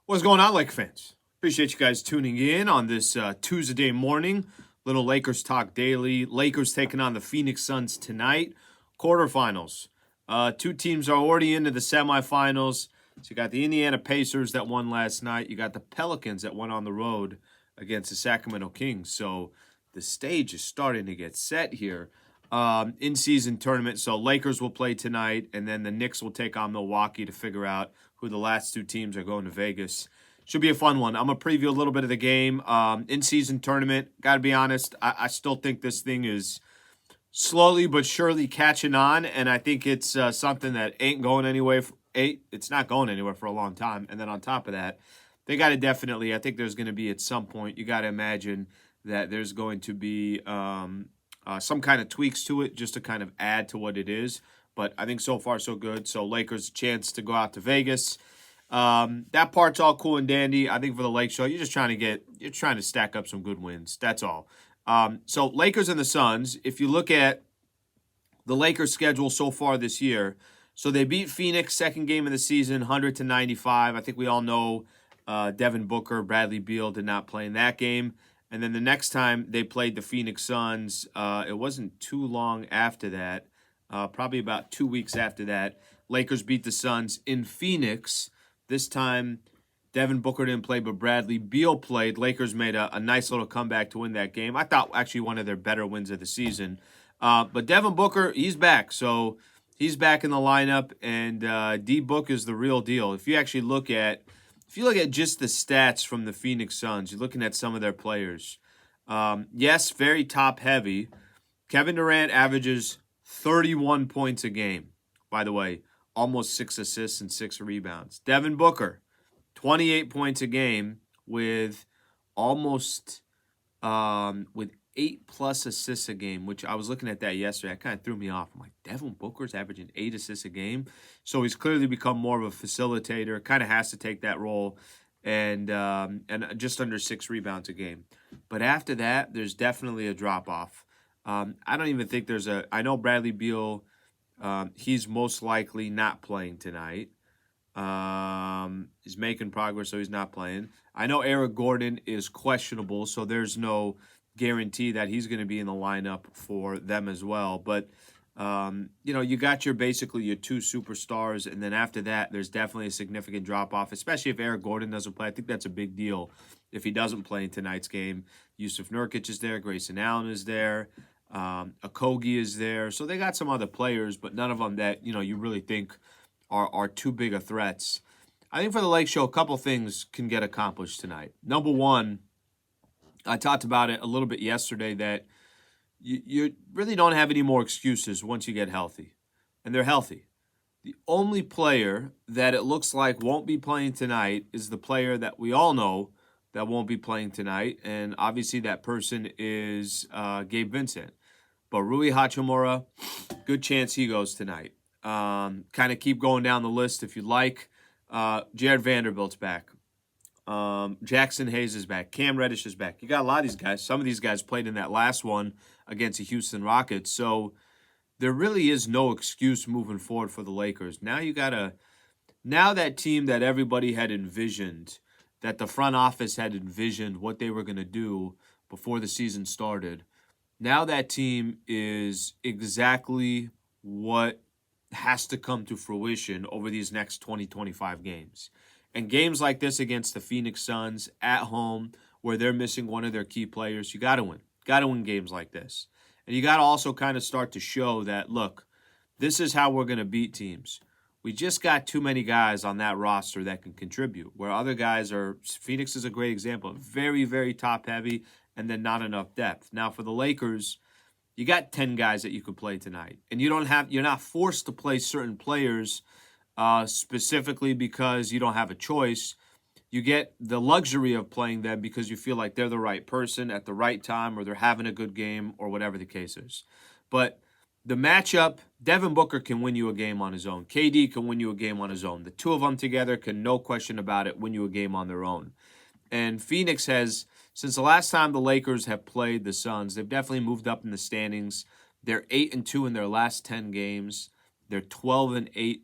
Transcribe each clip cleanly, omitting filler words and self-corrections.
What's going on, Laker fans? Appreciate you guys tuning in on this Tuesday morning. Little Lakers Talk Daily. Lakers taking on the Phoenix Suns tonight. Quarterfinals. Two teams are already into the semifinals. So you got the Indiana Pacers that won last night. You got the Pelicans that went on the road against the Sacramento Kings. So the stage is starting to get set here. In-season tournament. So Lakers will play tonight, and then the Knicks will take on Milwaukee to figure out who the last two teams are going to Vegas. Should be a fun one. I'm going to preview a little bit of the game. In-season tournament, got to be honest, I still think this thing is slowly but surely catching on, and I think it's something that ain't going anywhere. It's not going anywhere for a long time. And then on top of that, they got to definitely, I think there's going to be at some point, you got to imagine that there's going to be some kind of tweaks to it just to kind of add to what it is. But I think so far so good. So Lakers chance to go out to Vegas. That part's all cool and dandy. I think for the Lake Show, you're trying to stack up some good wins. That's all. So Lakers and the Suns, if you look at the Lakers' schedule so far this year, so they beat Phoenix second game of the season, 100-95. I think we all know Devin Booker, Bradley Beal did not play in that game. And then the next time they played the Phoenix Suns, it wasn't too long after that, probably about 2 weeks after that, Lakers beat the Suns in Phoenix. This time, Devin Booker didn't play, but Bradley Beal played. Lakers made a nice little comeback to win that game. I thought actually one of their better wins of the season. But Devin Booker, he's back. So he's back in the lineup, and D-Book is the real deal. If you look at just the stats from the Phoenix Suns, you're looking at some of their players. Yes, very top-heavy. Kevin Durant averages 31 points a game, by the way. Almost 6 assists and 6 rebounds. Devin Booker, 28 points a game with almost with 8+ assists a game, which I was looking at that yesterday. That kind of threw me off. I'm like, Devin Booker's averaging 8 assists a game. So he's clearly become more of a facilitator, kind of has to take that role, and just under 6 rebounds a game. But after that, there's definitely a drop-off. I don't even think there's I know Bradley Beal, he's most likely not playing tonight. He's making progress, so he's not playing. I know Eric Gordon is questionable, so there's no guarantee that he's going to be in the lineup for them as well. But, you got basically your two superstars, and then after that, there's definitely a significant drop-off, especially if Eric Gordon doesn't play. I think that's a big deal if he doesn't play in tonight's game. Yusuf Nurkic is there. Grayson Allen is there. Okogie is there. So they got some other players, but none of them that, you really think are too big of threats. I think for the Lake Show, a couple things can get accomplished tonight. Number one, I talked about it a little bit yesterday that you really don't have any more excuses once you get healthy. And they're healthy. The only player that it looks like won't be playing tonight is the player that we all know that won't be playing tonight. And obviously that person is Gabe Vincent. But Rui Hachimura, good chance he goes tonight. Kind of keep going down the list if you like. Jared Vanderbilt's back. Jackson Hayes is back. Cam Reddish is back. You got a lot of these guys. Some of these guys played in that last one against the Houston Rockets. So there really is no excuse moving forward for the Lakers. Now that team that everybody had envisioned, that the front office had envisioned what they were going to do before the season started, now that team is exactly what has to come to fruition over these next 20-25 games. And games like this against the Phoenix Suns at home, where they're missing one of their key players, you got to win. Got to win games like this. And you got to also kind of start to show that, look, this is how we're going to beat teams. We just got too many guys on that roster that can contribute, where other guys are, Phoenix is a great example, very, very top-heavy, and then not enough depth. Now, for the Lakers, you got 10 guys that you could play tonight. And you're not forced to play certain players specifically because you don't have a choice. You get the luxury of playing them because you feel like they're the right person at the right time, or they're having a good game, or whatever the case is. But the matchup, Devin Booker can win you a game on his own. KD can win you a game on his own. The two of them together can, no question about it, win you a game on their own. And Phoenix has, since the last time the Lakers have played the Suns, they've definitely moved up in the standings. They're 8-2 in their last 10 games. They're 12-8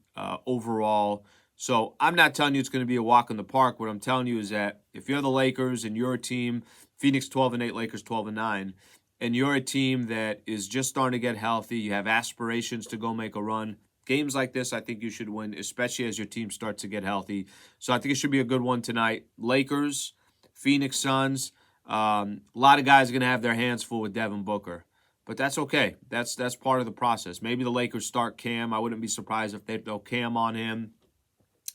overall. So I'm not telling you it's going to be a walk in the park. What I'm telling you is that if you're the Lakers and you're a team, Phoenix 12-8, Lakers 12-9, and you're a team that is just starting to get healthy, you have aspirations to go make a run. Games like this, I think you should win, especially as your team starts to get healthy. So I think it should be a good one tonight. Lakers, Phoenix Suns. A lot of guys are going to have their hands full with Devin Booker. But that's okay. That's part of the process. Maybe the Lakers start Cam. I wouldn't be surprised if they throw Cam on him.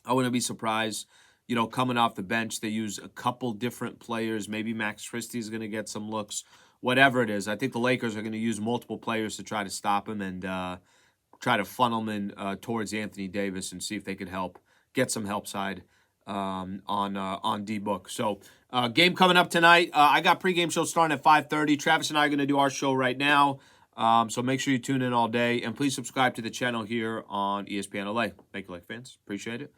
I wouldn't be surprised, coming off the bench, they use a couple different players. Maybe Max Christie is going to get some looks. Whatever it is, I think the Lakers are going to use multiple players to try to stop him and try to funnel him in towards Anthony Davis and see if they could get some help side on D-Book. So game coming up tonight. I got pregame show starting at 5:30. Travis and I are going to do our show right now. So make sure you tune in all day. And please subscribe to the channel here on ESPN LA. Thank you, Lake fans. Appreciate it.